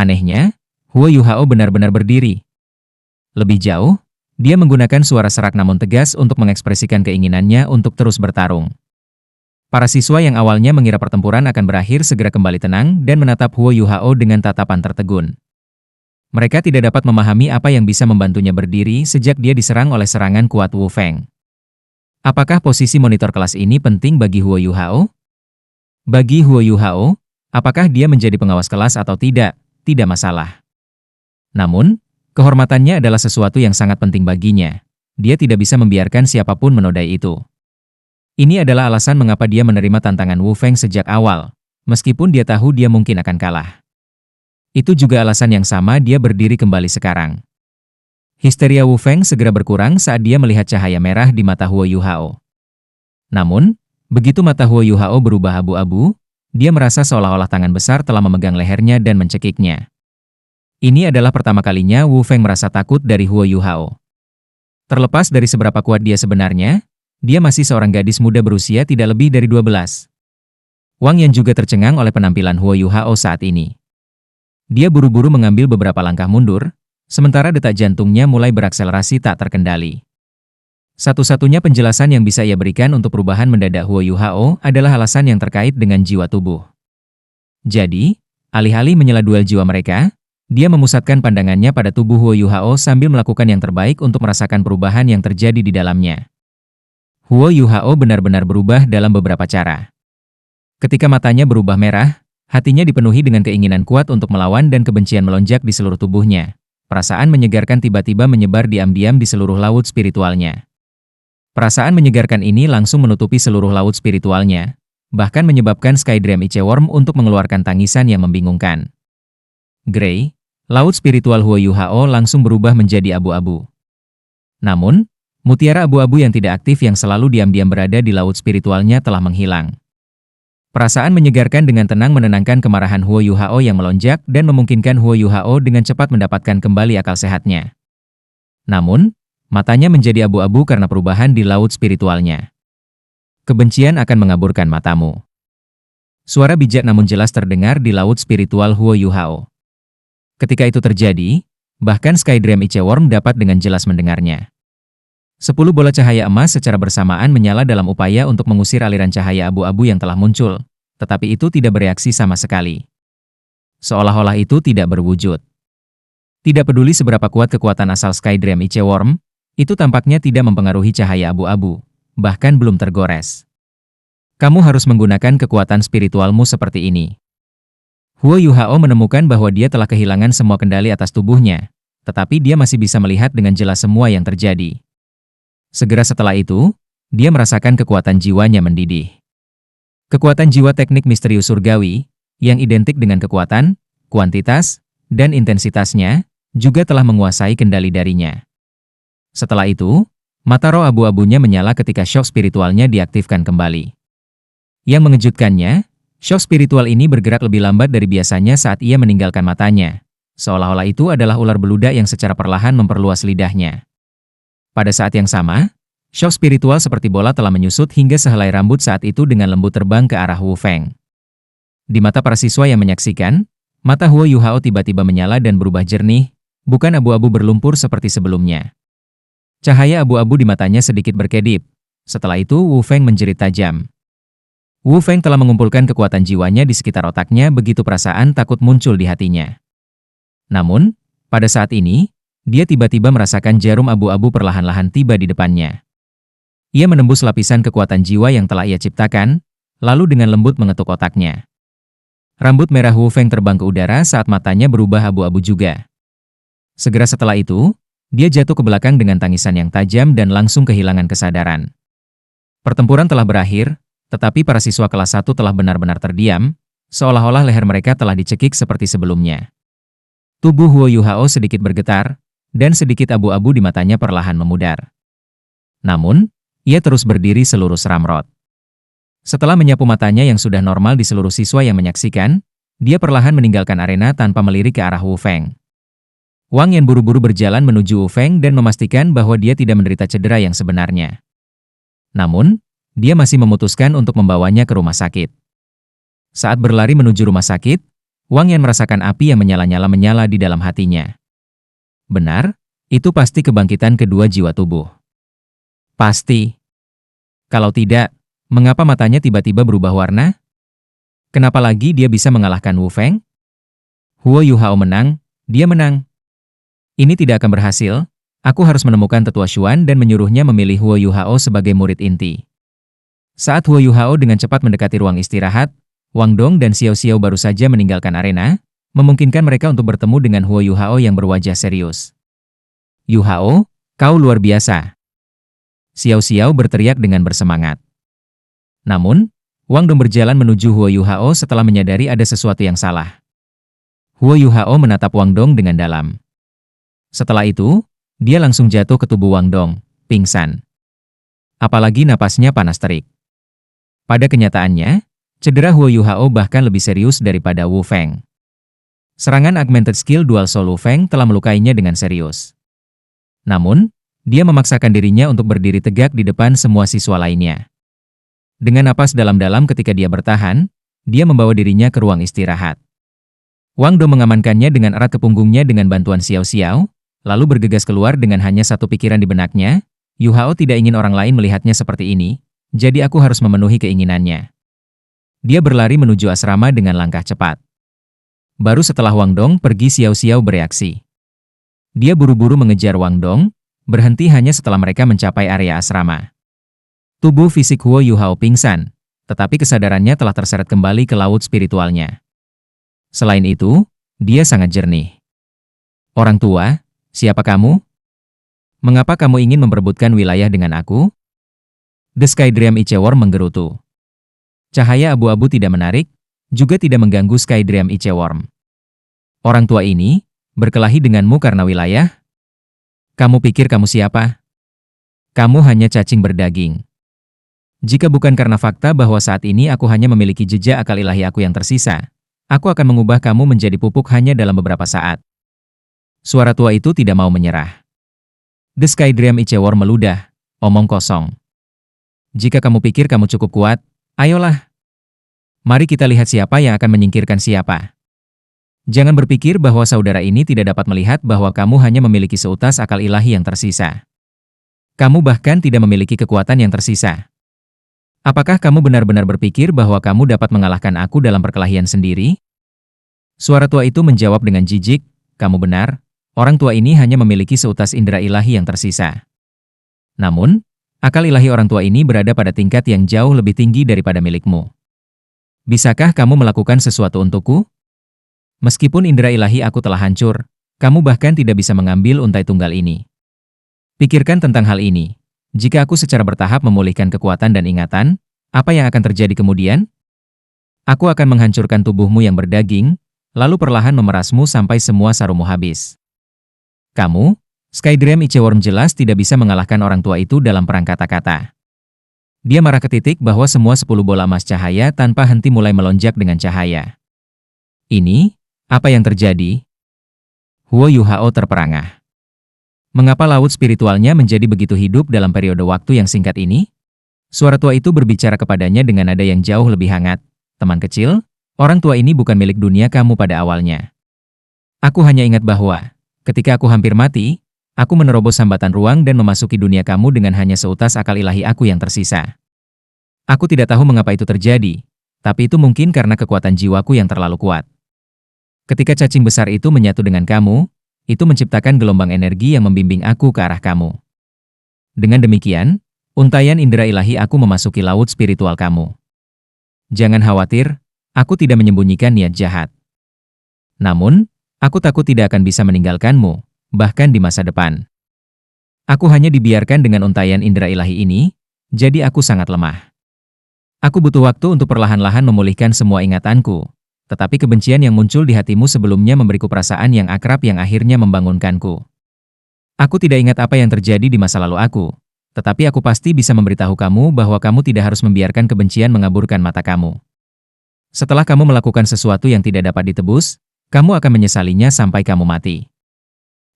Anehnya, Huo Yuhao benar-benar berdiri. Lebih jauh, dia menggunakan suara serak namun tegas untuk mengekspresikan keinginannya untuk terus bertarung. Para siswa yang awalnya mengira pertempuran akan berakhir segera kembali tenang dan menatap Huo Yuhao dengan tatapan tertegun. Mereka tidak dapat memahami apa yang bisa membantunya berdiri sejak dia diserang oleh serangan kuat Wu Feng. Apakah posisi monitor kelas ini penting bagi Huo Yuhao? Bagi Huo Yuhao, apakah dia menjadi pengawas kelas atau tidak masalah. Namun, kehormatannya adalah sesuatu yang sangat penting baginya. Dia tidak bisa membiarkan siapapun menodai itu. Ini adalah alasan mengapa dia menerima tantangan Wu Feng sejak awal, meskipun dia tahu dia mungkin akan kalah. Itu juga alasan yang sama dia berdiri kembali sekarang. Histeria Wu Feng segera berkurang saat dia melihat cahaya merah di mata Huo Yuhao. Namun, begitu mata Huo Yuhao berubah abu-abu, dia merasa seolah-olah tangan besar telah memegang lehernya dan mencekiknya. Ini adalah pertama kalinya Wu Feng merasa takut dari Huo Yuhao. Terlepas dari seberapa kuat dia sebenarnya, dia masih seorang gadis muda berusia tidak lebih dari 12. Wang Yan juga tercengang oleh penampilan Huo Yuhao saat ini. Dia buru-buru mengambil beberapa langkah mundur, sementara detak jantungnya mulai berakselerasi tak terkendali. Satu-satunya penjelasan yang bisa ia berikan untuk perubahan mendadak Huo Yuhao adalah alasan yang terkait dengan jiwa tubuh. Jadi, alih-alih menyela duel jiwa mereka, dia memusatkan pandangannya pada tubuh Huo Yuhao sambil melakukan yang terbaik untuk merasakan perubahan yang terjadi di dalamnya. Huo Yuhao benar-benar berubah dalam beberapa cara. Ketika matanya berubah merah, hatinya dipenuhi dengan keinginan kuat untuk melawan dan kebencian melonjak di seluruh tubuhnya. Perasaan menyegarkan tiba-tiba menyebar diam-diam di seluruh laut spiritualnya. Perasaan menyegarkan ini langsung menutupi seluruh laut spiritualnya, bahkan menyebabkan Skydream Iceworm untuk mengeluarkan tangisan yang membingungkan. Grey, laut spiritual Huo Yuhao langsung berubah menjadi abu-abu. Namun, mutiara abu-abu yang tidak aktif yang selalu diam-diam berada di laut spiritualnya telah menghilang. Perasaan menyegarkan dengan tenang menenangkan kemarahan Huo Yuhao yang melonjak dan memungkinkan Huo Yuhao dengan cepat mendapatkan kembali akal sehatnya. Namun, matanya menjadi abu-abu karena perubahan di laut spiritualnya. Kebencian akan mengaburkan matamu. Suara bijak namun jelas terdengar di laut spiritual Huo Yuhao. Ketika itu terjadi, bahkan Skydream Iceworm dapat dengan jelas mendengarnya. 10 bola cahaya emas secara bersamaan menyala dalam upaya untuk mengusir aliran cahaya abu-abu yang telah muncul, tetapi itu tidak bereaksi sama sekali. Seolah-olah itu tidak berwujud. Tidak peduli seberapa kuat kekuatan asal Skydream Iceworm, itu tampaknya tidak mempengaruhi cahaya abu-abu, bahkan belum tergores. Kamu harus menggunakan kekuatan spiritualmu seperti ini. Huo Yuhao menemukan bahwa dia telah kehilangan semua kendali atas tubuhnya, tetapi dia masih bisa melihat dengan jelas semua yang terjadi. Segera setelah itu, dia merasakan kekuatan jiwanya mendidih. Kekuatan jiwa teknik misterius surgawi, yang identik dengan kekuatan, kuantitas, dan intensitasnya, juga telah menguasai kendali darinya. Setelah itu, mata roh abu-abunya menyala ketika syok spiritualnya diaktifkan kembali. Yang mengejutkannya, syok spiritual ini bergerak lebih lambat dari biasanya saat ia meninggalkan matanya, seolah-olah itu adalah ular beludak yang secara perlahan memperluas lidahnya. Pada saat yang sama, syok spiritual seperti bola telah menyusut hingga sehelai rambut saat itu dengan lembut terbang ke arah Wu Feng. Di mata para siswa yang menyaksikan, mata Huo Yuhao tiba-tiba menyala dan berubah jernih, bukan abu-abu berlumpur seperti sebelumnya. Cahaya abu-abu di matanya sedikit berkedip. Setelah itu Wu Feng menjerit tajam. Wu Feng telah mengumpulkan kekuatan jiwanya di sekitar otaknya begitu perasaan takut muncul di hatinya. Namun, pada saat ini, dia tiba-tiba merasakan jarum abu-abu perlahan-lahan tiba di depannya. Ia menembus lapisan kekuatan jiwa yang telah ia ciptakan, lalu dengan lembut mengetuk otaknya. Rambut merah Wu Feng terbang ke udara saat matanya berubah abu-abu juga. Segera setelah itu, dia jatuh ke belakang dengan tangisan yang tajam dan langsung kehilangan kesadaran. Pertempuran telah berakhir, tetapi para siswa kelas 1 telah benar-benar terdiam, seolah-olah leher mereka telah dicekik seperti sebelumnya. Tubuh Huo Yuhao sedikit bergetar, dan sedikit abu-abu di matanya perlahan memudar. Namun, ia terus berdiri selurus ramrot. Setelah menyapu matanya yang sudah normal di seluruh siswa yang menyaksikan, dia perlahan meninggalkan arena tanpa melirik ke arah Wu Feng. Wang Yan buru-buru berjalan menuju Wu Feng dan memastikan bahwa dia tidak menderita cedera yang sebenarnya. Namun, dia masih memutuskan untuk membawanya ke rumah sakit. Saat berlari menuju rumah sakit, Wang Yan merasakan api yang menyala di dalam hatinya. Benar, itu pasti kebangkitan kedua jiwa tubuh. Pasti. Kalau tidak, mengapa matanya tiba-tiba berubah warna? Kenapa lagi dia bisa mengalahkan Wu Feng? Huo Yuhao menang, dia menang. Ini tidak akan berhasil, aku harus menemukan Tetua Xuan dan menyuruhnya memilih Huo Yuhao sebagai murid inti. Saat Huo Yuhao dengan cepat mendekati ruang istirahat, Wang Dong dan Xiao Xiao baru saja meninggalkan arena, memungkinkan mereka untuk bertemu dengan Huo Yuhao yang berwajah serius. Yuhao, kau luar biasa. Xiao Xiao berteriak dengan bersemangat. Namun, Wang Dong berjalan menuju Huo Yuhao setelah menyadari ada sesuatu yang salah. Huo Yuhao menatap Wang Dong dengan dalam. Setelah itu, dia langsung jatuh ke tubuh Wang Dong, pingsan. Apalagi napasnya panas terik. Pada kenyataannya, cedera Huo Yuhao bahkan lebih serius daripada Wu Feng. Serangan Augmented Skill Dual Soul Wu Feng telah melukainya dengan serius. Namun, dia memaksakan dirinya untuk berdiri tegak di depan semua siswa lainnya. Dengan napas dalam-dalam ketika dia bertahan, dia membawa dirinya ke ruang istirahat. Wang Dong mengamankannya dengan erat ke punggungnya dengan bantuan Xiao Xiao, lalu bergegas keluar dengan hanya satu pikiran di benaknya, Yuhao tidak ingin orang lain melihatnya seperti ini, jadi aku harus memenuhi keinginannya. Dia berlari menuju asrama dengan langkah cepat. Baru setelah Wang Dong pergi, Xiao Xiao bereaksi. Dia buru-buru mengejar Wang Dong, berhenti hanya setelah mereka mencapai area asrama. Tubuh fisik Huo Yuhao pingsan, tetapi kesadarannya telah terseret kembali ke laut spiritualnya. Selain itu, dia sangat jernih. Orang tua, siapa kamu? Mengapa kamu ingin memperebutkan wilayah dengan aku? The Sky Dream Ichewon menggerutu. Cahaya abu-abu tidak menarik, juga tidak mengganggu Sky Dream Ichewon. Orang tua ini berkelahi denganmu karena wilayah? Kamu pikir kamu siapa? Kamu hanya cacing berdaging. Jika bukan karena fakta bahwa saat ini aku hanya memiliki jejak akal ilahi aku yang tersisa, aku akan mengubah kamu menjadi pupuk hanya dalam beberapa saat. Suara tua itu tidak mau menyerah. The Sky Dream Ichewon meludah, omong kosong. Jika kamu pikir kamu cukup kuat, ayolah. Mari kita lihat siapa yang akan menyingkirkan siapa. Jangan berpikir bahwa saudara ini tidak dapat melihat bahwa kamu hanya memiliki seutas akal ilahi yang tersisa. Kamu bahkan tidak memiliki kekuatan yang tersisa. Apakah kamu benar-benar berpikir bahwa kamu dapat mengalahkan aku dalam perkelahian sendiri? Suara tua itu menjawab dengan jijik, kamu benar, orang tua ini hanya memiliki seutas indera ilahi yang tersisa. Namun, akal ilahi orang tua ini berada pada tingkat yang jauh lebih tinggi daripada milikmu. Bisakah kamu melakukan sesuatu untukku? Meskipun indera ilahi aku telah hancur, kamu bahkan tidak bisa mengambil untai tunggal ini. Pikirkan tentang hal ini. Jika aku secara bertahap memulihkan kekuatan dan ingatan, apa yang akan terjadi kemudian? Aku akan menghancurkan tubuhmu yang berdaging, lalu perlahan memerasmu sampai semua sarungmu habis. Kamu, Sky Dream Ichewon jelas tidak bisa mengalahkan orang tua itu dalam perang kata-kata. Dia marah ke titik bahwa semua 10 bola emas cahaya tanpa henti mulai melonjak dengan cahaya. Ini, apa yang terjadi? Huo Yuhao terperangah. Mengapa laut spiritualnya menjadi begitu hidup dalam periode waktu yang singkat ini? Suara tua itu berbicara kepadanya dengan nada yang jauh lebih hangat. Teman kecil, orang tua ini bukan milik dunia kamu pada awalnya. Aku hanya ingat bahwa, ketika aku hampir mati, aku menerobos hambatan ruang dan memasuki dunia kamu dengan hanya seutas akal ilahi aku yang tersisa. Aku tidak tahu mengapa itu terjadi, tapi itu mungkin karena kekuatan jiwaku yang terlalu kuat. Ketika cacing besar itu menyatu dengan kamu, itu menciptakan gelombang energi yang membimbing aku ke arah kamu. Dengan demikian, untaian indera ilahi aku memasuki laut spiritual kamu. Jangan khawatir, aku tidak menyembunyikan niat jahat. Namun, aku takut tidak akan bisa meninggalkanmu, bahkan di masa depan. Aku hanya dibiarkan dengan untaian indera ilahi ini, jadi aku sangat lemah. Aku butuh waktu untuk perlahan-lahan memulihkan semua ingatanku, tetapi kebencian yang muncul di hatimu sebelumnya memberiku perasaan yang akrab yang akhirnya membangunkanku. Aku tidak ingat apa yang terjadi di masa lalu aku, tetapi aku pasti bisa memberitahu kamu bahwa kamu tidak harus membiarkan kebencian mengaburkan mata kamu. Setelah kamu melakukan sesuatu yang tidak dapat ditebus, kamu akan menyesalinya sampai kamu mati.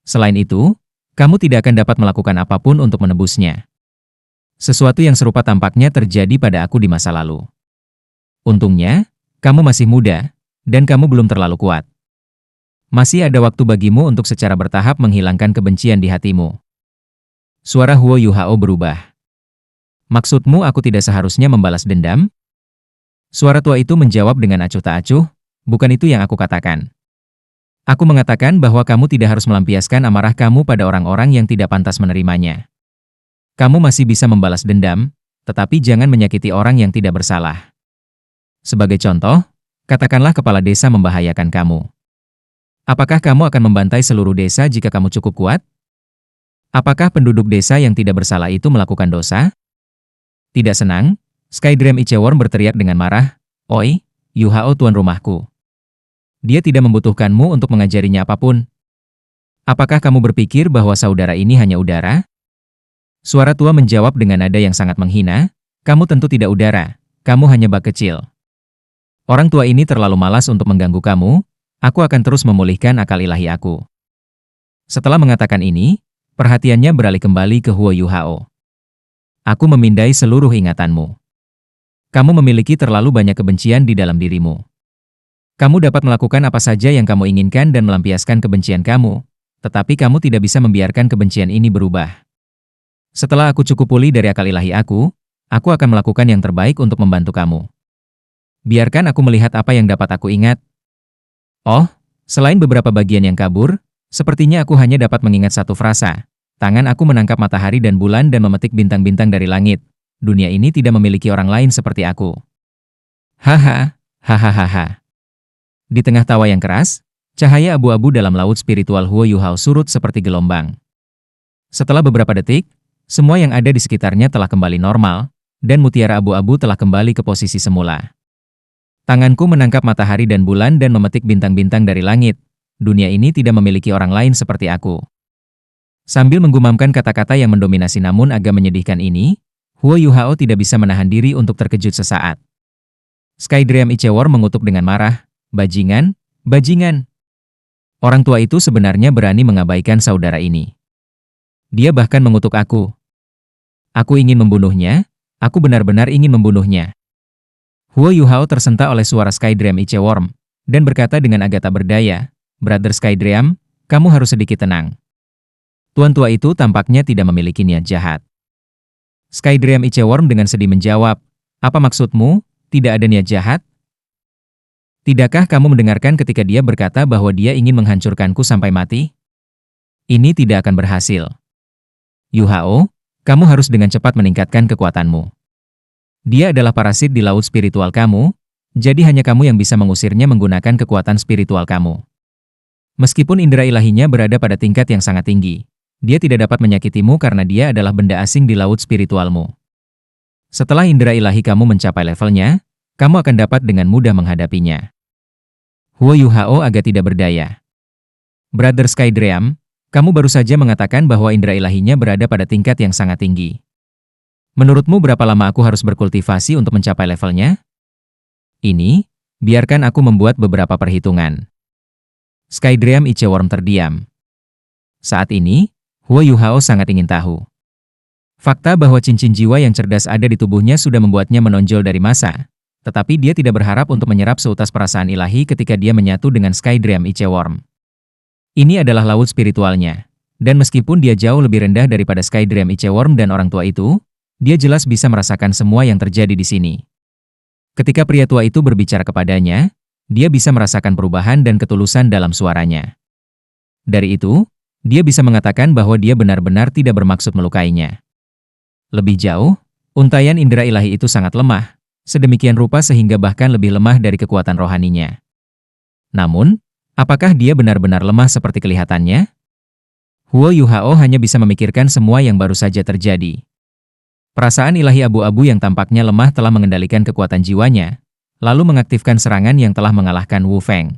Selain itu, kamu tidak akan dapat melakukan apapun untuk menebusnya. Sesuatu yang serupa tampaknya terjadi pada aku di masa lalu. Untungnya, kamu masih muda, dan kamu belum terlalu kuat. Masih ada waktu bagimu untuk secara bertahap menghilangkan kebencian di hatimu. Suara Huo Yuhao berubah. Maksudmu aku tidak seharusnya membalas dendam? Suara tua itu menjawab dengan acuh tak acuh, bukan itu yang aku katakan. Aku mengatakan bahwa kamu tidak harus melampiaskan amarah kamu pada orang-orang yang tidak pantas menerimanya. Kamu masih bisa membalas dendam, tetapi jangan menyakiti orang yang tidak bersalah. Sebagai contoh, katakanlah kepala desa membahayakan kamu. Apakah kamu akan membantai seluruh desa jika kamu cukup kuat? Apakah penduduk desa yang tidak bersalah itu melakukan dosa? Tidak senang, Skydream Ichewon berteriak dengan marah, "Oi, Yuhao tuan rumahku. Dia tidak membutuhkanmu untuk mengajarinya apapun. Apakah kamu berpikir bahwa saudara ini hanya udara?" Suara tua menjawab dengan nada yang sangat menghina, "Kamu tentu tidak udara, kamu hanya bak kecil. Orang tua ini terlalu malas untuk mengganggu kamu, aku akan terus memulihkan akal ilahi aku." Setelah mengatakan ini, perhatiannya beralih kembali ke Huo Yuhao. "Aku memindai seluruh ingatanmu. Kamu memiliki terlalu banyak kebencian di dalam dirimu. Kamu dapat melakukan apa saja yang kamu inginkan dan melampiaskan kebencian kamu, tetapi kamu tidak bisa membiarkan kebencian ini berubah. Setelah aku cukup pulih dari akal ilahi aku akan melakukan yang terbaik untuk membantu kamu. Biarkan aku melihat apa yang dapat aku ingat." Oh, selain beberapa bagian yang kabur, sepertinya aku hanya dapat mengingat satu frasa. Tangan aku menangkap matahari dan bulan dan memetik bintang-bintang dari langit. Dunia ini tidak memiliki orang lain seperti aku. Haha, hahaha. Di tengah tawa yang keras, cahaya abu-abu dalam laut spiritual Huo Yuhao surut seperti gelombang. Setelah beberapa detik, semua yang ada di sekitarnya telah kembali normal, dan mutiara abu-abu telah kembali ke posisi semula. Tanganku menangkap matahari dan bulan dan memetik bintang-bintang dari langit. Dunia ini tidak memiliki orang lain seperti aku. Sambil menggumamkan kata-kata yang mendominasi namun agak menyedihkan ini, Huo Yuhao tidak bisa menahan diri untuk terkejut sesaat. Skydream Ichewon mengutuk dengan marah, "Bajingan, bajingan. Orang tua itu sebenarnya berani mengabaikan saudara ini. Dia bahkan mengutuk aku. Aku ingin membunuhnya, aku benar-benar ingin membunuhnya." Huo Yuhao tersentak oleh suara Skydream Ichewon, dan berkata dengan agak tak berdaya, "Brother Skydream, kamu harus sedikit tenang. Tuan tua itu tampaknya tidak memiliki niat jahat." Skydream Ichewon dengan sedih menjawab, "Apa maksudmu, tidak ada niat jahat? Tidakkah kamu mendengarkan ketika dia berkata bahwa dia ingin menghancurkanku sampai mati? Ini tidak akan berhasil. Yuhao, kamu harus dengan cepat meningkatkan kekuatanmu. Dia adalah parasit di laut spiritual kamu, jadi hanya kamu yang bisa mengusirnya menggunakan kekuatan spiritual kamu. Meskipun indera ilahinya berada pada tingkat yang sangat tinggi, dia tidak dapat menyakitimu karena dia adalah benda asing di laut spiritualmu. Setelah indera ilahi kamu mencapai levelnya, kamu akan dapat dengan mudah menghadapinya." Huo Yuhao agak tidak berdaya. "Brother Skydream, kamu baru saja mengatakan bahwa indera ilahinya berada pada tingkat yang sangat tinggi. Menurutmu berapa lama aku harus berkultivasi untuk mencapai levelnya? Ini, biarkan aku membuat beberapa perhitungan." Skydream Ichewon terdiam. Saat ini, Huo Yuhao sangat ingin tahu. Fakta bahwa cincin jiwa yang cerdas ada di tubuhnya sudah membuatnya menonjol dari masa, tetapi dia tidak berharap untuk menyerap seutas perasaan ilahi ketika dia menyatu dengan Skydream Ichewon. Ini adalah laut spiritualnya, dan meskipun dia jauh lebih rendah daripada Skydream Ichewon dan orang tua itu, dia jelas bisa merasakan semua yang terjadi di sini. Ketika pria tua itu berbicara kepadanya, dia bisa merasakan perubahan dan ketulusan dalam suaranya. Dari itu, dia bisa mengatakan bahwa dia benar-benar tidak bermaksud melukainya. Lebih jauh, untaian indera ilahi itu sangat lemah, sedemikian rupa sehingga bahkan lebih lemah dari kekuatan rohaninya. Namun, apakah dia benar-benar lemah seperti kelihatannya? Huo Yuhao hanya bisa memikirkan semua yang baru saja terjadi. Perasaan ilahi abu-abu yang tampaknya lemah telah mengendalikan kekuatan jiwanya, lalu mengaktifkan serangan yang telah mengalahkan Wu Feng.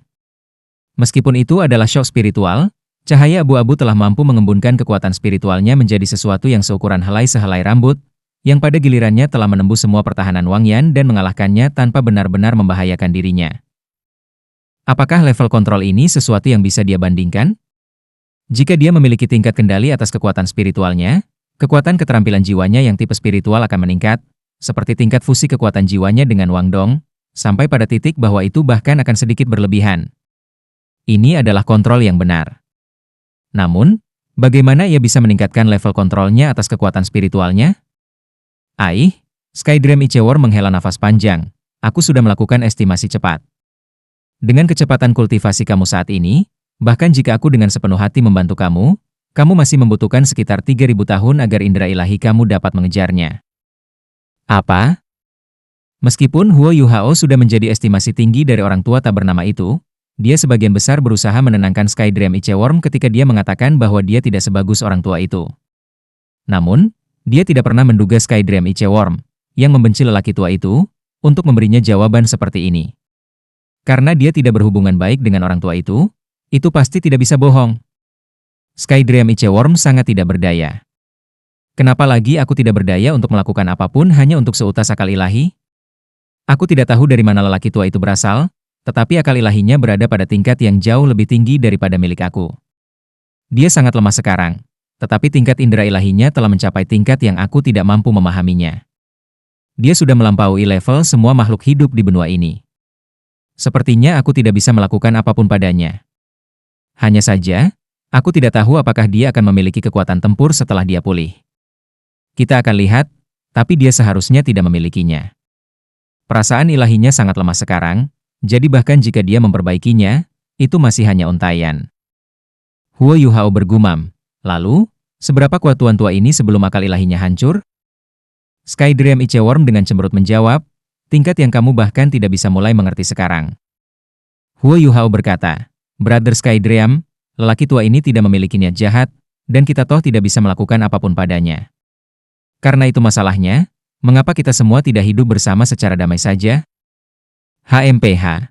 Meskipun itu adalah shock spiritual, cahaya abu-abu telah mampu mengembunkan kekuatan spiritualnya menjadi sesuatu yang seukuran helai sehelai rambut, yang pada gilirannya telah menembus semua pertahanan Wang Yan dan mengalahkannya tanpa benar-benar membahayakan dirinya. Apakah level kontrol ini sesuatu yang bisa dia bandingkan? Jika dia memiliki tingkat kendali atas kekuatan spiritualnya, kekuatan keterampilan jiwanya yang tipe spiritual akan meningkat, seperti tingkat fusi kekuatan jiwanya dengan Wang Dong, sampai pada titik bahwa itu bahkan akan sedikit berlebihan. Ini adalah kontrol yang benar. Namun, bagaimana ia bisa meningkatkan level kontrolnya atas kekuatan spiritualnya? Skydream Ichewar menghela nafas panjang. Aku sudah melakukan estimasi cepat. Dengan kecepatan kultivasi kamu saat ini, bahkan jika aku dengan sepenuh hati membantu kamu, kamu masih membutuhkan sekitar 3.000 tahun agar indera ilahi kamu dapat mengejarnya. Apa? Meskipun Huo Yuhao sudah menjadi estimasi tinggi dari orang tua tak bernama itu, dia sebagian besar berusaha menenangkan Skydream Ichewar ketika dia mengatakan bahwa dia tidak sebagus orang tua itu. Namun, dia tidak pernah menduga Skydream Ichewar, yang membenci lelaki tua itu, untuk memberinya jawaban seperti ini. Karena dia tidak berhubungan baik dengan orang tua itu pasti tidak bisa bohong. Skydream Ichewar sangat tidak berdaya. Kenapa lagi aku tidak berdaya untuk melakukan apapun hanya untuk seutas akal ilahi? Aku tidak tahu dari mana lelaki tua itu berasal, tetapi akal ilahinya berada pada tingkat yang jauh lebih tinggi daripada milik aku. Dia sangat lemah sekarang, tetapi tingkat indera ilahinya telah mencapai tingkat yang aku tidak mampu memahaminya. Dia sudah melampaui level semua makhluk hidup di benua ini. Sepertinya aku tidak bisa melakukan apapun padanya. Hanya saja, aku tidak tahu apakah dia akan memiliki kekuatan tempur setelah dia pulih. Kita akan lihat, tapi dia seharusnya tidak memilikinya. Perasaan ilahinya sangat lemah sekarang, jadi bahkan jika dia memperbaikinya, itu masih hanya untayan. Huo Yuhao bergumam, lalu, seberapa kuat tuan tua ini sebelum akal ilahinya hancur? Skydream Ichewar dengan cemberut menjawab, tingkat yang kamu bahkan tidak bisa mulai mengerti sekarang. Huo Yuhao berkata, Brother Skydream, lelaki tua ini tidak memiliki niat jahat, dan kita toh tidak bisa melakukan apapun padanya. Karena itu masalahnya, mengapa kita semua tidak hidup bersama secara damai saja? HMPH.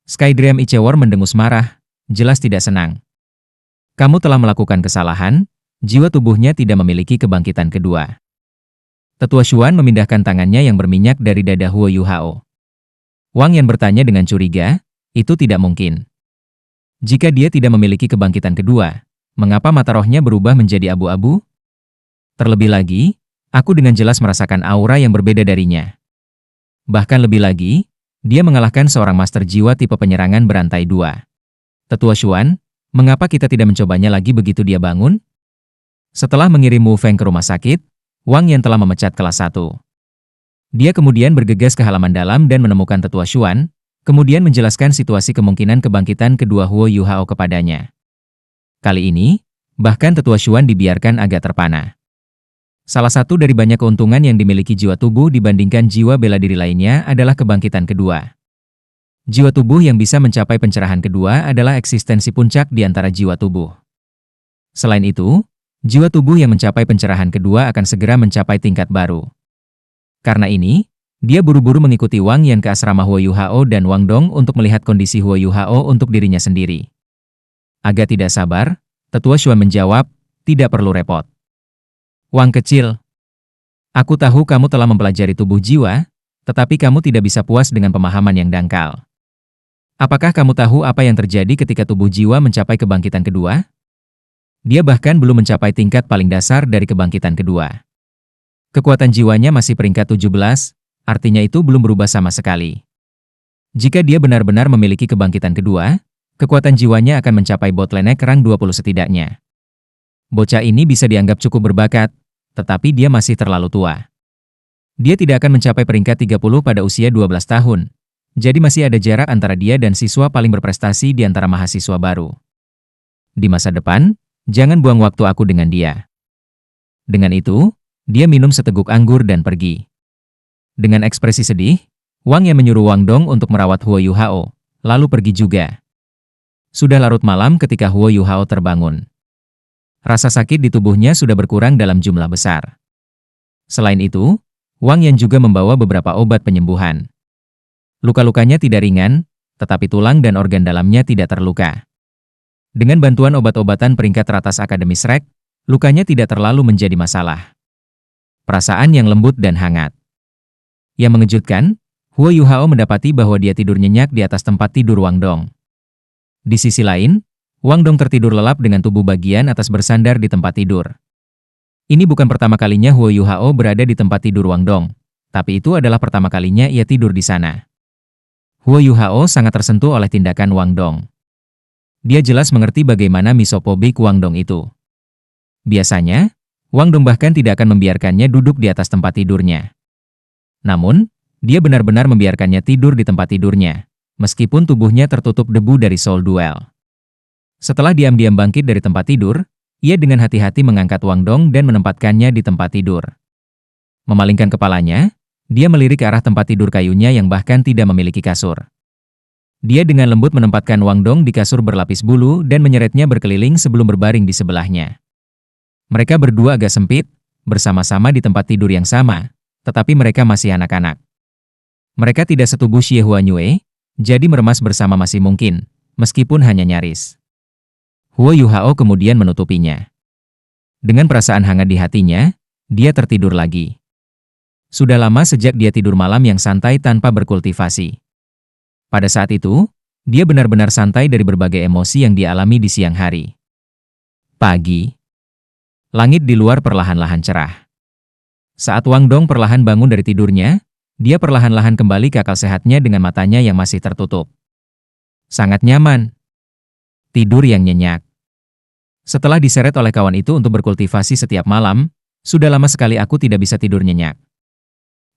Skydream Ichewar mendengus marah, jelas tidak senang. Kamu telah melakukan kesalahan, jiwa tubuhnya tidak memiliki kebangkitan kedua. Tetua Xuan memindahkan tangannya yang berminyak dari dada Huo Yuhao. Wang Yan bertanya dengan curiga, itu tidak mungkin. Jika dia tidak memiliki kebangkitan kedua, mengapa mata rohnya berubah menjadi abu-abu? Terlebih lagi, aku dengan jelas merasakan aura yang berbeda darinya. Bahkan lebih lagi, dia mengalahkan seorang master jiwa tipe penyerangan berantai 2. Tetua Xuan, mengapa kita tidak mencobanya lagi begitu dia bangun? Setelah mengirim Wu Feng ke rumah sakit, Wang Yan telah memecat kelas 1. Dia kemudian bergegas ke halaman dalam dan menemukan Tetua Xuan, kemudian menjelaskan situasi kemungkinan kebangkitan kedua Huo Yuhao kepadanya. Kali ini, bahkan Tetua Xuan dibiarkan agak terpana. Salah satu dari banyak keuntungan yang dimiliki jiwa tubuh dibandingkan jiwa bela diri lainnya adalah kebangkitan kedua. Jiwa tubuh yang bisa mencapai pencerahan kedua adalah eksistensi puncak di antara jiwa tubuh. Selain itu, jiwa tubuh yang mencapai pencerahan kedua akan segera mencapai tingkat baru. Karena ini, dia buru-buru mengikuti Wang Yan ke asrama Huo Yuhao dan Wang Dong untuk melihat kondisi Huo Yuhao untuk dirinya sendiri. Agak tidak sabar, Tetua Xuan menjawab, tidak perlu repot. Wang kecil, aku tahu kamu telah mempelajari tubuh jiwa, tetapi kamu tidak bisa puas dengan pemahaman yang dangkal. Apakah kamu tahu apa yang terjadi ketika tubuh jiwa mencapai kebangkitan kedua? Dia bahkan belum mencapai tingkat paling dasar dari kebangkitan kedua. Kekuatan jiwanya masih peringkat 17, artinya itu belum berubah sama sekali. Jika dia benar-benar memiliki kebangkitan kedua, kekuatan jiwanya akan mencapai bottleneck rang 20 setidaknya. Bocah ini bisa dianggap cukup berbakat, tetapi dia masih terlalu tua. Dia tidak akan mencapai peringkat 30 pada usia 12 tahun, jadi masih ada jarak antara dia dan siswa paling berprestasi di antara mahasiswa baru. Di masa depan, jangan buang waktu aku dengan dia. Dengan itu, dia minum seteguk anggur dan pergi. Dengan ekspresi sedih, Wang Yan menyuruh Wang Dong untuk merawat Huo Yuhao, lalu pergi juga. Sudah larut malam ketika Huo Yuhao terbangun. Rasa sakit di tubuhnya sudah berkurang dalam jumlah besar. Selain itu, Wang Yan juga membawa beberapa obat penyembuhan. Luka-lukanya tidak ringan, tetapi tulang dan organ dalamnya tidak terluka. Dengan bantuan obat-obatan peringkat teratas Akademi Shrek, lukanya tidak terlalu menjadi masalah. Perasaan yang lembut dan hangat. Yang mengejutkan, Huo Yuhao mendapati bahwa dia tidur nyenyak di atas tempat tidur Wang Dong. Di sisi lain, Wang Dong tertidur lelap dengan tubuh bagian atas bersandar di tempat tidur. Ini bukan pertama kalinya Huo Yuhao berada di tempat tidur Wang Dong, tapi itu adalah pertama kalinya ia tidur di sana. Huo Yuhao sangat tersentuh oleh tindakan Wang Dong. Dia jelas mengerti bagaimana misopobik Wang Dong itu. Biasanya, Wang Dong bahkan tidak akan membiarkannya duduk di atas tempat tidurnya. Namun, dia benar-benar membiarkannya tidur di tempat tidurnya, meskipun tubuhnya tertutup debu dari Soul Duel. Setelah diam-diam bangkit dari tempat tidur, ia dengan hati-hati mengangkat Wang Dong dan menempatkannya di tempat tidur. Memalingkan kepalanya, dia melirik ke arah tempat tidur kayunya yang bahkan tidak memiliki kasur. Dia dengan lembut menempatkan Wang Dong di kasur berlapis bulu dan menyeretnya berkeliling sebelum berbaring di sebelahnya. Mereka berdua agak sempit, bersama-sama di tempat tidur yang sama, tetapi mereka masih anak-anak. Mereka tidak setubuh Xie Huanyue, jadi meremas bersama masih mungkin, meskipun hanya nyaris. Huo Yuhao kemudian menutupinya. Dengan perasaan hangat di hatinya, dia tertidur lagi. Sudah lama sejak dia tidur malam yang santai tanpa berkultivasi. Pada saat itu, dia benar-benar santai dari berbagai emosi yang dialami di siang hari. Pagi. Langit di luar perlahan-lahan cerah. Saat Wang Dong perlahan bangun dari tidurnya, dia perlahan-lahan kembali ke akal sehatnya dengan matanya yang masih tertutup. Sangat nyaman. Tidur yang nyenyak. Setelah diseret oleh kawan itu untuk berkultivasi setiap malam, sudah lama sekali aku tidak bisa tidur nyenyak.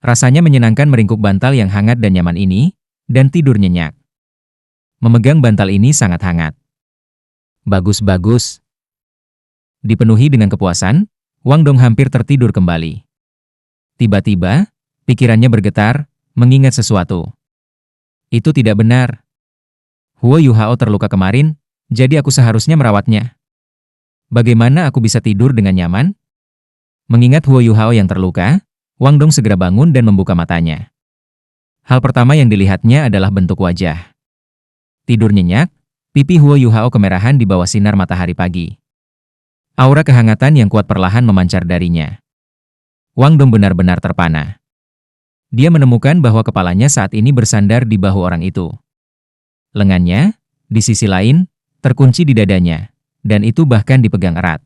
Rasanya menyenangkan meringkuk bantal yang hangat dan nyaman ini, dan tidur nyenyak. Memegang bantal ini sangat hangat. Bagus-bagus. Dipenuhi dengan kepuasan, Wang Dong hampir tertidur kembali. Tiba-tiba, pikirannya bergetar, mengingat sesuatu. Itu tidak benar. Huo Yuhao terluka kemarin, jadi aku seharusnya merawatnya. Bagaimana aku bisa tidur dengan nyaman? Mengingat Huo Yuhao yang terluka, Wang Dong segera bangun dan membuka matanya. Hal pertama yang dilihatnya adalah bentuk wajah. Tidur nyenyak, pipi Huo Yuhao kemerahan di bawah sinar matahari pagi. Aura kehangatan yang kuat perlahan memancar darinya. Wang Dong benar-benar terpana. Dia menemukan bahwa kepalanya saat ini bersandar di bahu orang itu. Lengannya, di sisi lain, terkunci di dadanya, dan itu bahkan dipegang erat.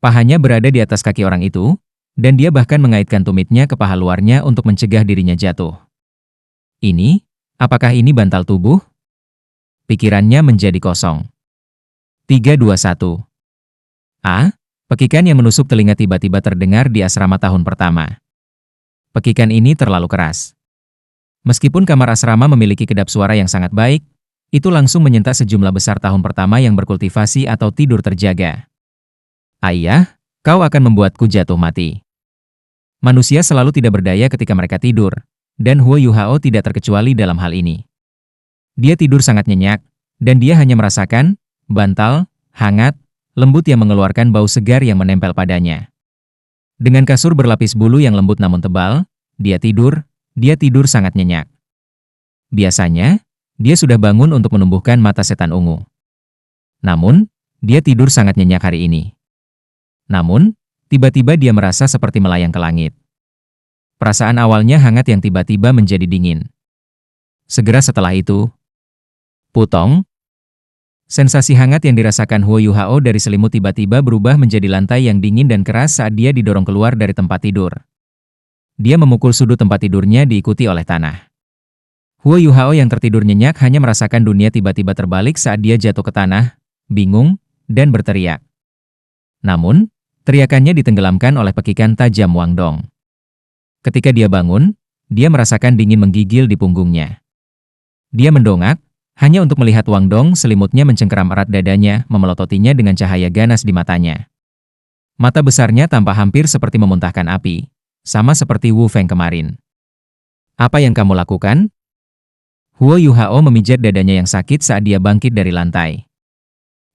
Pahanya berada di atas kaki orang itu, dan dia bahkan mengaitkan tumitnya ke paha luarnya untuk mencegah dirinya jatuh. Apakah ini bantal tubuh? Pikirannya menjadi kosong. 321. Pekikan yang menusuk telinga tiba-tiba terdengar di asrama tahun pertama. Pekikan ini terlalu keras. Meskipun kamar asrama memiliki kedap suara yang sangat baik, itu langsung menyentak sejumlah besar tahun pertama yang berkultivasi atau tidur terjaga. Ayah, kau akan membuatku jatuh mati. Manusia selalu tidak berdaya ketika mereka tidur, dan Huo Yuhao tidak terkecuali dalam hal ini. Dia tidur sangat nyenyak, dan dia hanya merasakan bantal, hangat, lembut yang mengeluarkan bau segar yang menempel padanya. Dengan kasur berlapis bulu yang lembut namun tebal, dia tidur sangat nyenyak. Biasanya, dia sudah bangun untuk menumbuhkan mata setan ungu. Namun, dia tidur sangat nyenyak hari ini. Namun, tiba-tiba dia merasa seperti melayang ke langit. Perasaan awalnya hangat yang tiba-tiba menjadi dingin. Segera setelah itu, putong. Sensasi hangat yang dirasakan Huo Yuhao dari selimut tiba-tiba berubah menjadi lantai yang dingin dan keras saat dia didorong keluar dari tempat tidur. Dia memukul sudut tempat tidurnya diikuti oleh tanah. Huo Yuhao yang tertidur nyenyak hanya merasakan dunia tiba-tiba terbalik saat dia jatuh ke tanah, bingung, dan berteriak. Namun, teriakannya ditenggelamkan oleh pekikan tajam Wang Dong. Ketika dia bangun, dia merasakan dingin menggigil di punggungnya. Dia mendongak, hanya untuk melihat Wang Dong selimutnya mencengkeram erat dadanya, memelototinya dengan cahaya ganas di matanya. Mata besarnya tampak hampir seperti memuntahkan api, sama seperti Wu Feng kemarin. Apa yang kamu lakukan? Huo Yuhao memijat dadanya yang sakit saat dia bangkit dari lantai.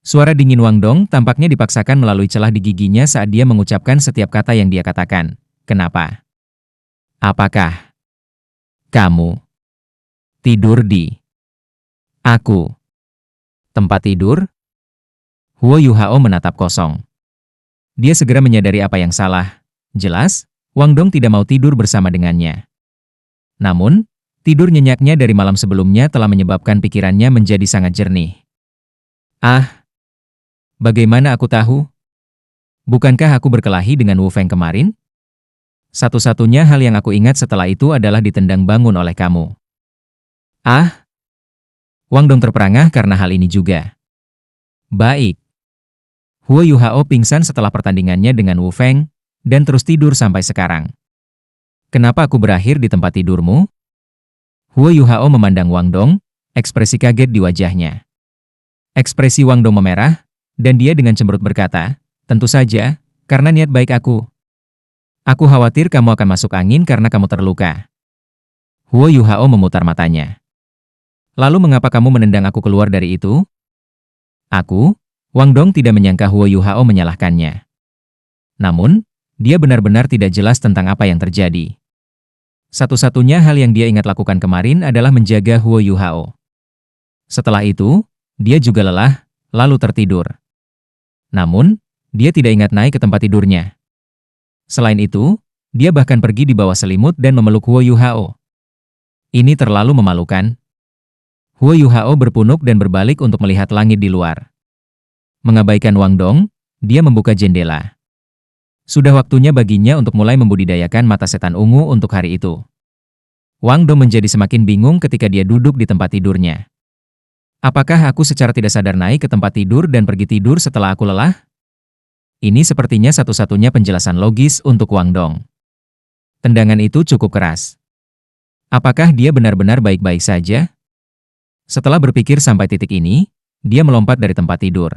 Suara dingin Wang Dong tampaknya dipaksakan melalui celah di giginya saat dia mengucapkan setiap kata yang dia katakan. Kenapa? Apakah kamu tidur di aku? Tempat tidur? Huo Yuhao menatap kosong. Dia segera menyadari apa yang salah. Jelas, Wang Dong tidak mau tidur bersama dengannya. Namun, tidur nyenyaknya dari malam sebelumnya telah menyebabkan pikirannya menjadi sangat jernih. Bagaimana aku tahu? Bukankah aku berkelahi dengan Wu Feng kemarin? Satu-satunya hal yang aku ingat setelah itu adalah ditendang bangun oleh kamu. Ah, Wang Dong terperangah karena hal ini juga. Baik. Huo Yuhao pingsan setelah pertandingannya dengan Wu Feng, dan terus tidur sampai sekarang. Kenapa aku berakhir di tempat tidurmu? Huo Yuhao memandang Wang Dong, ekspresi kaget di wajahnya. Ekspresi Wang Dong memerah, dan dia dengan cemberut berkata, tentu saja, karena niat baik aku. Aku khawatir kamu akan masuk angin karena kamu terluka. Huo Yuhao memutar matanya. Lalu mengapa kamu menendang aku keluar dari itu? Aku, Wang Dong tidak menyangka Huo Yuhao menyalahkannya. Namun, dia benar-benar tidak jelas tentang apa yang terjadi. Satu-satunya hal yang dia ingat lakukan kemarin adalah menjaga Huo Yuhao. Setelah itu, dia juga lelah, lalu tertidur. Namun, dia tidak ingat naik ke tempat tidurnya. Selain itu, dia bahkan pergi di bawah selimut dan memeluk Huo Yuhao. Ini terlalu memalukan. Huo Yuhao berpunuk dan berbalik untuk melihat langit di luar. Mengabaikan Wang Dong, dia membuka jendela. Sudah waktunya baginya untuk mulai membudidayakan mata setan ungu untuk hari itu. Wang Dong menjadi semakin bingung ketika dia duduk di tempat tidurnya. Apakah aku secara tidak sadar naik ke tempat tidur dan pergi tidur setelah aku lelah? Ini sepertinya satu-satunya penjelasan logis untuk Wang Dong. Tendangan itu cukup keras. Apakah dia benar-benar baik-baik saja? Setelah berpikir sampai titik ini, dia melompat dari tempat tidur.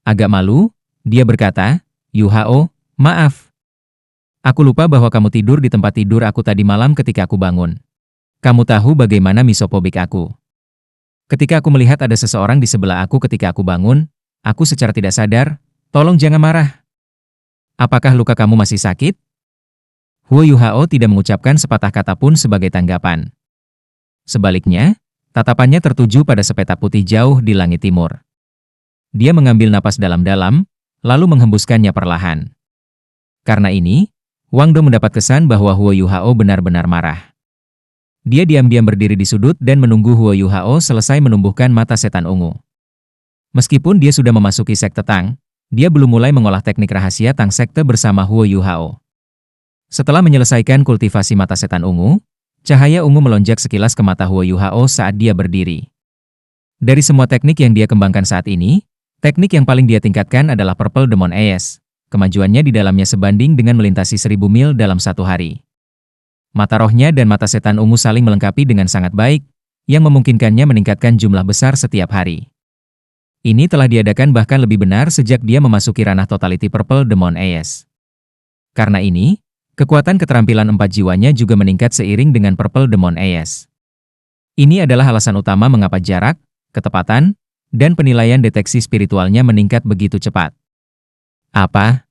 Agak malu, dia berkata, Yuhao, maaf. Aku lupa bahwa kamu tidur di tempat tidur aku tadi malam ketika aku bangun. Kamu tahu bagaimana misopobik aku. Ketika aku melihat ada seseorang di sebelah aku ketika aku bangun, aku secara tidak sadar, tolong jangan marah. Apakah luka kamu masih sakit? Huo Yuhao tidak mengucapkan sepatah kata pun sebagai tanggapan. Sebaliknya, tatapannya tertuju pada sepetak putih jauh di langit timur. Dia mengambil napas dalam-dalam, lalu menghembuskannya perlahan. Karena ini, Wang Dong mendapat kesan bahwa Huo Yuhao benar-benar marah. Dia diam-diam berdiri di sudut dan menunggu Huo Yuhao selesai menumbuhkan mata setan ungu. Meskipun dia sudah memasuki sekte Tang, dia belum mulai mengolah teknik rahasia Tang sekte bersama Huo Yuhao. Setelah menyelesaikan kultivasi mata setan ungu, cahaya ungu melonjak sekilas ke mata Huo Yuhao saat dia berdiri. Dari semua teknik yang dia kembangkan saat ini, teknik yang paling dia tingkatkan adalah Purple Demon Eyes. Kemajuannya di dalamnya sebanding dengan melintasi 1000 mil dalam satu hari. Mata rohnya dan mata setan ungu saling melengkapi dengan sangat baik, yang memungkinkannya meningkatkan jumlah besar setiap hari. Ini telah diadakan bahkan lebih benar sejak dia memasuki ranah Totality Purple Demon Eyes. Karena ini, kekuatan keterampilan 4 jiwanya juga meningkat seiring dengan Purple Demon Eyes. Ini adalah alasan utama mengapa jarak, ketepatan, dan penilaian deteksi spiritualnya meningkat begitu cepat. Apa?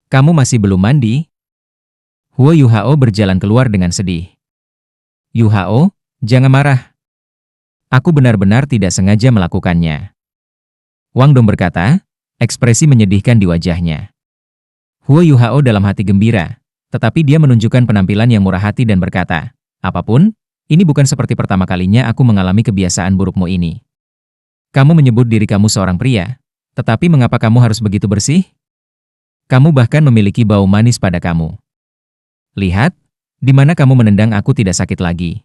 Kamu masih belum mandi? Huo Yuhao berjalan keluar dengan sedih. Yuhao, jangan marah. Aku benar-benar tidak sengaja melakukannya. Wang Dong berkata, ekspresi menyedihkan di wajahnya. Huo Yuhao dalam hati gembira, tetapi dia menunjukkan penampilan yang murah hati dan berkata, apapun, ini bukan seperti pertama kalinya aku mengalami kebiasaan burukmu ini. Kamu menyebut diri kamu seorang pria, tetapi mengapa kamu harus begitu bersih? Kamu bahkan memiliki bau manis pada kamu. Lihat, di mana kamu menendang aku tidak sakit lagi.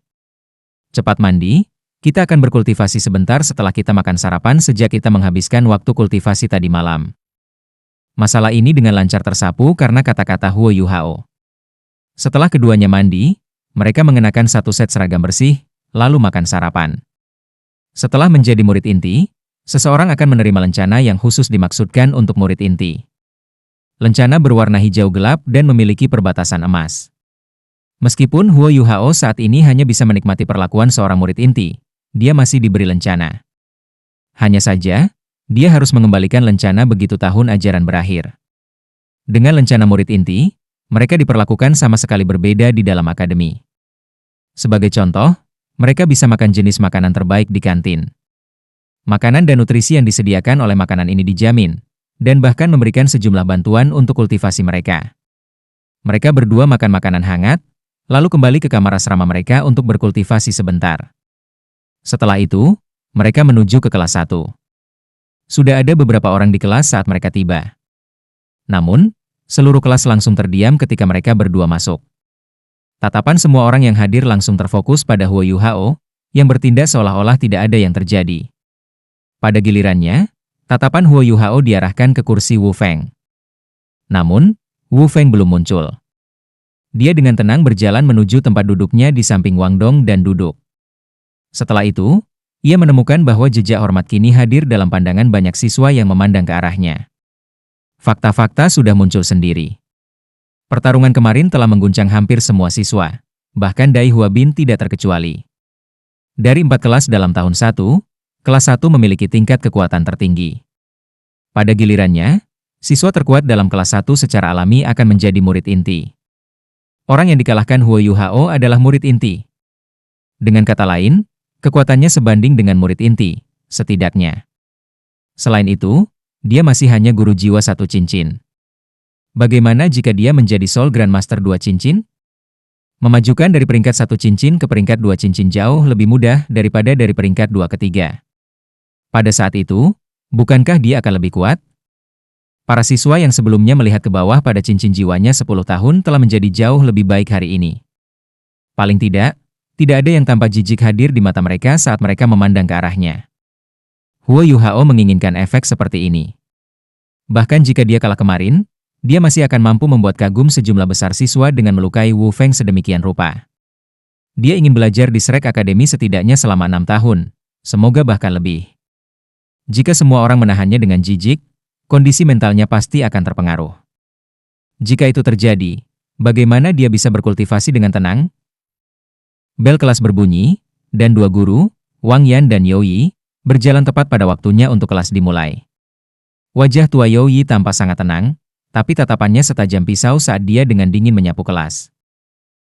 Cepat mandi, kita akan berkultivasi sebentar setelah kita makan sarapan sejak kita menghabiskan waktu kultivasi tadi malam. Masalah ini dengan lancar tersapu karena kata-kata Huo Yuhao. Setelah keduanya mandi, mereka mengenakan satu set seragam bersih, lalu makan sarapan. Setelah menjadi murid inti, seseorang akan menerima lencana yang khusus dimaksudkan untuk murid inti. Lencana berwarna hijau gelap dan memiliki perbatasan emas. Meskipun Huo Yuhao saat ini hanya bisa menikmati perlakuan seorang murid inti, dia masih diberi lencana. Hanya saja, dia harus mengembalikan lencana begitu tahun ajaran berakhir. Dengan lencana murid inti, mereka diperlakukan sama sekali berbeda di dalam akademi. Sebagai contoh, mereka bisa makan jenis makanan terbaik di kantin. Makanan dan nutrisi yang disediakan oleh makanan ini dijamin, dan bahkan memberikan sejumlah bantuan untuk kultivasi mereka. Mereka berdua makan makanan hangat, lalu kembali ke kamar asrama mereka untuk berkultivasi sebentar. Setelah itu, mereka menuju ke kelas 1. Sudah ada beberapa orang di kelas saat mereka tiba. Namun, seluruh kelas langsung terdiam ketika mereka berdua masuk. Tatapan semua orang yang hadir langsung terfokus pada Huo Yuhao, yang bertindak seolah-olah tidak ada yang terjadi. Pada gilirannya, tatapan Huo Yuhao diarahkan ke kursi Wu Feng. Namun, Wu Feng belum muncul. Dia dengan tenang berjalan menuju tempat duduknya di samping Wang Dong dan duduk. Setelah itu, ia menemukan bahwa jejak hormat kini hadir dalam pandangan banyak siswa yang memandang ke arahnya. Fakta-fakta sudah muncul sendiri. Pertarungan kemarin telah mengguncang hampir semua siswa, bahkan Dai Hua Bin tidak terkecuali. Dari 4 kelas dalam tahun 1, kelas 1 memiliki tingkat kekuatan tertinggi. Pada gilirannya, siswa terkuat dalam kelas 1 secara alami akan menjadi murid inti. Orang yang dikalahkan Huo Yuhao adalah murid inti. Dengan kata lain, kekuatannya sebanding dengan murid inti, setidaknya. Selain itu, dia masih hanya guru jiwa 1 cincin. Bagaimana jika dia menjadi Soul Grandmaster 2 cincin? Memajukan dari peringkat 1 cincin ke peringkat 2 cincin jauh lebih mudah daripada dari peringkat 2 ke 3. Pada saat itu, bukankah dia akan lebih kuat? Para siswa yang sebelumnya melihat ke bawah pada cincin jiwanya 10 tahun telah menjadi jauh lebih baik hari ini. Paling tidak ada yang tampak jijik hadir di mata mereka saat mereka memandang ke arahnya. Huo Yuhao menginginkan efek seperti ini. Bahkan jika dia kalah kemarin, dia masih akan mampu membuat kagum sejumlah besar siswa dengan melukai Wu Feng sedemikian rupa. Dia ingin belajar di Shrek Academy setidaknya selama 6 tahun, semoga bahkan lebih. Jika semua orang menahannya dengan jijik, kondisi mentalnya pasti akan terpengaruh. Jika itu terjadi, bagaimana dia bisa berkultivasi dengan tenang? Bel kelas berbunyi, dan 2 guru, Wang Yan dan You Yi, berjalan tepat pada waktunya untuk kelas dimulai. Wajah tua You Yi tampak sangat tenang, tapi tatapannya setajam pisau saat dia dengan dingin menyapu kelas.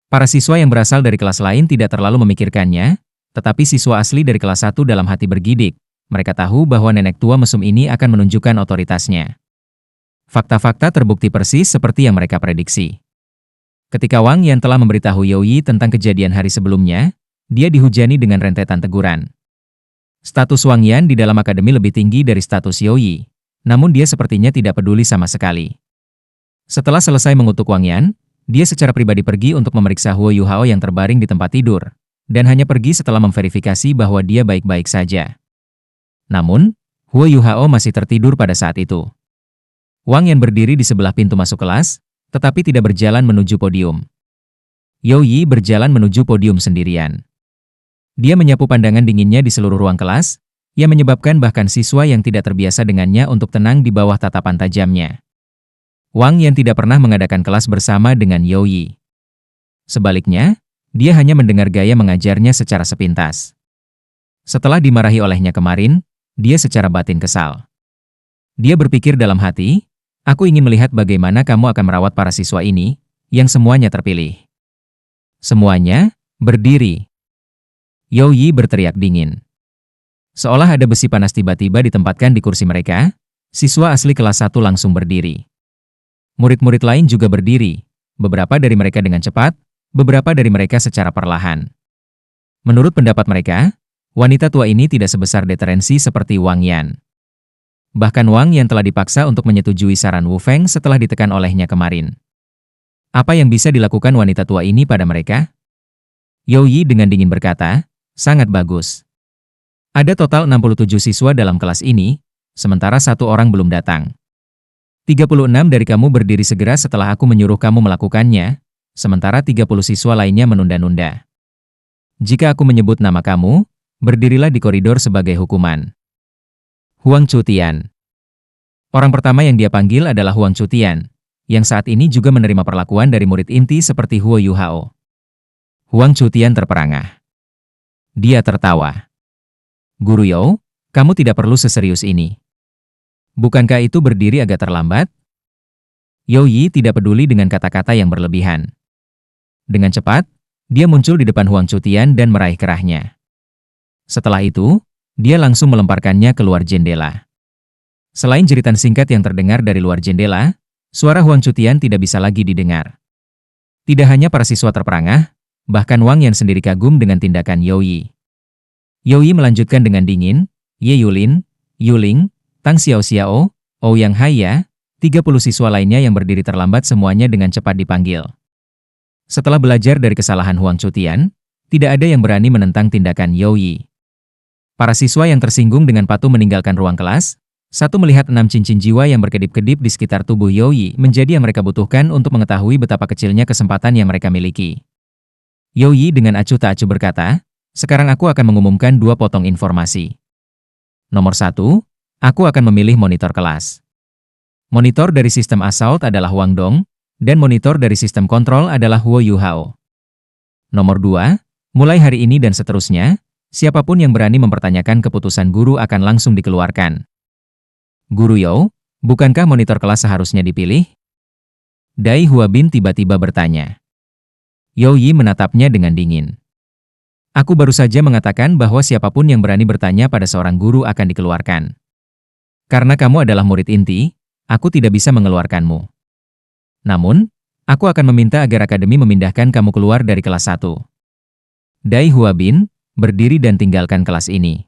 Para siswa yang berasal dari kelas lain tidak terlalu memikirkannya, tetapi siswa asli dari kelas 1 dalam hati bergidik. Mereka tahu bahwa nenek tua mesum ini akan menunjukkan otoritasnya. Fakta-fakta terbukti persis seperti yang mereka prediksi. Ketika Wang Yan telah memberitahu You Yi tentang kejadian hari sebelumnya, dia dihujani dengan rentetan teguran. Status Wang Yan di dalam akademi lebih tinggi dari status You Yi, namun dia sepertinya tidak peduli sama sekali. Setelah selesai mengutuk Wang Yan, dia secara pribadi pergi untuk memeriksa Huo Yuhao yang terbaring di tempat tidur, dan hanya pergi setelah memverifikasi bahwa dia baik-baik saja. Namun, Huo Yuhao masih tertidur pada saat itu. Wang Yan berdiri di sebelah pintu masuk kelas, tetapi tidak berjalan menuju podium. You Yi berjalan menuju podium sendirian. Dia menyapu pandangan dinginnya di seluruh ruang kelas, yang menyebabkan bahkan siswa yang tidak terbiasa dengannya untuk tenang di bawah tatapan tajamnya. Wang Yan tidak pernah mengadakan kelas bersama dengan You Yi. Sebaliknya, dia hanya mendengar gaya mengajarnya secara sepintas. Setelah dimarahi olehnya kemarin, dia secara batin kesal. Dia berpikir dalam hati, aku ingin melihat bagaimana kamu akan merawat para siswa ini, yang semuanya terpilih. Semuanya, berdiri. You Yi berteriak dingin. Seolah ada besi panas tiba-tiba ditempatkan di kursi mereka, siswa asli kelas 1 langsung berdiri. Murid-murid lain juga berdiri, beberapa dari mereka dengan cepat, beberapa dari mereka secara perlahan. Menurut pendapat mereka, wanita tua ini tidak sebesar deterensi seperti Wang Yan. Bahkan Wang Yan telah dipaksa untuk menyetujui saran Wu Feng setelah ditekan olehnya kemarin. Apa yang bisa dilakukan wanita tua ini pada mereka? You Yi dengan dingin berkata, sangat bagus. Ada total 67 siswa dalam kelas ini, sementara 1 orang belum datang. 36 dari kamu berdiri segera setelah aku menyuruh kamu melakukannya, sementara 30 siswa lainnya menunda-nunda. Jika aku menyebut nama kamu, berdirilah di koridor sebagai hukuman. Huang Chutian. Orang pertama yang dia panggil adalah Huang Chutian, yang saat ini juga menerima perlakuan dari murid inti seperti Huo Yuhao. Huang Chutian terperangah. Dia tertawa. Guru You, kamu tidak perlu seserius ini. Bukankah itu berdiri agak terlambat? You Yi tidak peduli dengan kata-kata yang berlebihan. Dengan cepat, dia muncul di depan Huang Chutian dan meraih kerahnya. Setelah itu, dia langsung melemparkannya keluar jendela. Selain jeritan singkat yang terdengar dari luar jendela, suara Huang Chutian tidak bisa lagi didengar. Tidak hanya para siswa terperangah, bahkan Wang Yan sendiri kagum dengan tindakan You Yi. You Yi melanjutkan dengan dingin, Ye Yulin, Yuling, Tang Xiao Xiao, Ouyang Haiya, 30 siswa lainnya yang berdiri terlambat semuanya dengan cepat dipanggil. Setelah belajar dari kesalahan Huang Chutian, Tidak ada yang berani menentang tindakan Youyi. Para siswa yang tersinggung dengan Patu meninggalkan ruang kelas, satu melihat 6 cincin jiwa yang berkedip-kedip di sekitar tubuh Youyi menjadi yang mereka butuhkan untuk mengetahui betapa kecilnya kesempatan yang mereka miliki. Youyi dengan acuh tak acuh berkata, sekarang aku akan mengumumkan 2 potong informasi. Nomor 1, aku akan memilih monitor kelas. Monitor dari sistem assault adalah Wang Dong, dan monitor dari sistem kontrol adalah Huo Yuhao. Nomor 2, mulai hari ini dan seterusnya, siapapun yang berani mempertanyakan keputusan guru akan langsung dikeluarkan. Guru You, bukankah monitor kelas seharusnya dipilih? Dai Huabin tiba-tiba bertanya. Youyi menatapnya dengan dingin. Aku baru saja mengatakan bahwa siapapun yang berani bertanya pada seorang guru akan dikeluarkan. Karena kamu adalah murid inti, aku tidak bisa mengeluarkanmu. Namun, aku akan meminta agar akademi memindahkan kamu keluar dari kelas 1. Dai Huabin, berdiri dan tinggalkan kelas ini.